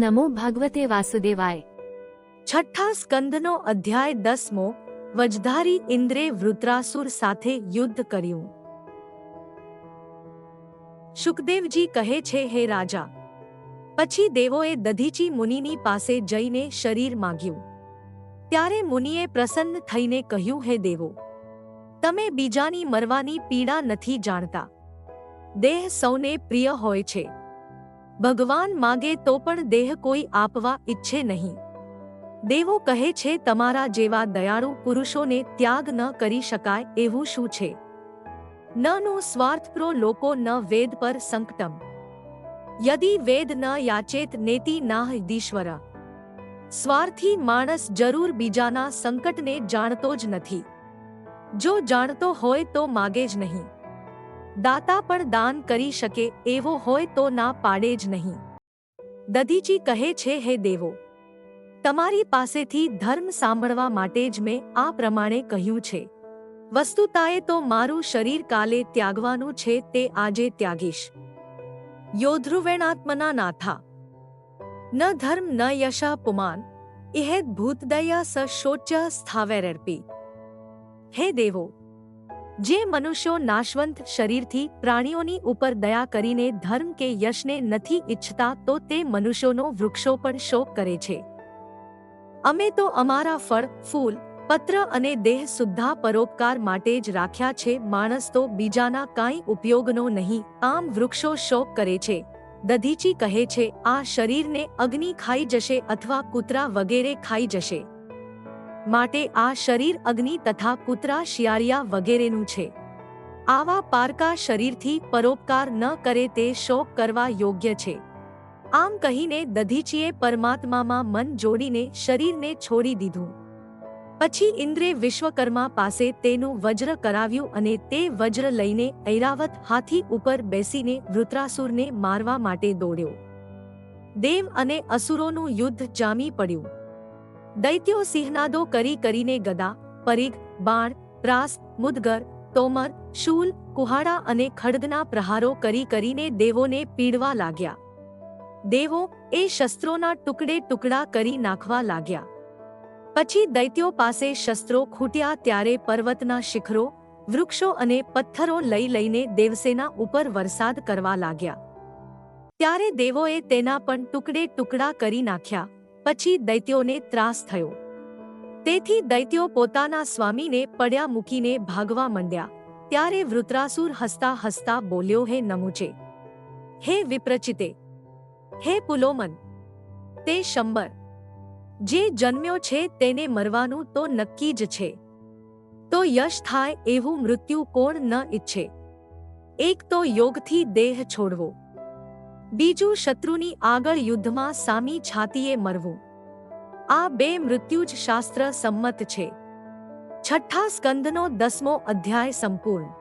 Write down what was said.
નમો ભગવતે વાસુદેવાય। છઠ્ઠા સ્કંદનો અધ્યાય 10મો। વજધારી ઇન્દ્રે વૃત્રાસુર સાથે યુદ્ધ કર્યું। શુકદેવજી કહે છે, હે રાજા, પછી દેવોએ દધીચી મુનિની પાસે જઈને શરીર માંગ્યું। ત્યારે મુનિએ પ્રસન્ન થઈને કહ્યું, હે દેવો, તમે બીજાની મરવાની પીડા નથી જાણતા। દેહ સૌને પ્રિય હોય છે। ભગવાન માગે તો પણ દેહ કોઈ આપવા ઈચ્છે નહીં। દેવો કહે છે, તમારા જેવા દયાળુ પુરુષોને ત્યાગ ન કરી શકાય એવું શું છે? નનું સ્વાર્થપ્રો લોકો ન વેદ પર સંકટમ, યદિ વેદ ન યાચેત નેતિ નાહ ઈશ્વર। સ્વાર્થી માણસ જરૂર બીજાના સંકટને જાણતો જ નથી। જો જાણતો હોય તો માગે જ નહીં। દાતા પણ દાન કરી શકે એવો હોય તો ના પાડે જ નહીં। દધીચી કહે છે, હે દેવો, તમારી પાસેથી ધર્મ સાંભળવા માટે જ મેં આ પ્રમાણે કહ્યું છે। વસ્તુતાએ તો મારું શરીર કાલે ત્યાગવાનું છે, તે આજે ત્યાગીશ। યોધ્રુવેણાત્મના નાથા ન ધર્મ ન યશ પુમાન ઇહેદ ભૂતદયા સ શોચ્ય સ્થાવેરર્પી। હે દેવો, જે મનુષ્યો નાશવંત શરીરથી પ્રાણીઓની ઉપર દયા કરીને ધર્મ કે યશને નથી ઈચ્છતા, તો તે મનુષ્યોનો વૃક્ષો પણ શોક કરે છે। અમે તો અમારા ફળ, ફૂલ, પત્ર અને દેહ સુદ્ધા પરોપકાર માટે જ રાખ્યા છે। માણસ તો બીજાના કાંઈ ઉપયોગનો નહીં, આમ વૃક્ષો શોક કરે છે। દધીચી કહે છે, આ શરીરને અગ્નિ ખાઈ જશે અથવા કૂતરા વગેરે ખાઈ જશે, માટે આ શરીર અગ્નિ તથા કૂતરા શિયાળિયા વગેરેનું છે। આવા પારકા શરીરથી પરોપકાર ન કરે તે શોક કરવા યોગ્ય છે। આમ કહીને દધીચીએ પરમાત્મામાં મન જોડીને શરીરને છોડી દીધું। પછી ઇન્દ્રે વિશ્વકર્મા પાસે તેનું વજ્ર કરાવ્યું અને તે વજ્ર લઈને ઐરાવત હાથી ઉપર બેસીને વૃત્રાસુરને મારવા માટે દોડ્યો। દેવ અને અસુરોનું યુદ્ધ જામી પડ્યું। દૈત્યો સિંહનાદો કરી કરીને ગદા, પરિઘ, બાણ, ત્રાસ, મુદગર, તોમર, શૂલ, કુહાડા અને ખડગના પ્રહારો કરી કરીને દેવોને પીડવા લાગ્યા। દેવો એ શસ્ત્રોના ટુકડે ટુકડા કરી નાખવા લાગ્યા। પછી દૈત્યો પાસે શસ્ત્રો ખૂટ્યા ત્યારે પર્વતના શિખરો, વૃક્ષો અને પથ્થરો લઈ લઈને દેવસેના ઉપર વરસાદ કરવા લાગ્યા। ત્યારે દેવોએ તેના પણ ટુકડે ટુકડા કરી નાખ્યા। પછી દૈત્યોને ત્રાસ થયો, તેથી દૈત્યો પોતાના સ્વામીને પડ્યા મૂકીને ભાગવા માંડ્યા। ત્યારે વૃત્રાસુર હસતા હસતા બોલ્યો, હે નમુચે, હે વિપ્રચિતે, હે પુલોમન, તે શંબર, જે જન્મ્યો છે તેને મરવાનું તો નક્કી જ છે। તો યશ થાય એવું મૃત્યુ કોણ ન ઈચ્છે? એક તો યોગથી દેહ છોડવો, બીજું શત્રુની આગળ યુદ્ધમાં સામી છાતીએ મરવું। આ બે મૃત્યુ જ શાસ્ત્ર સંમત છે। છઠ્ઠા સ્કંદનો 10મો અધ્યાય સંપૂર્ણ।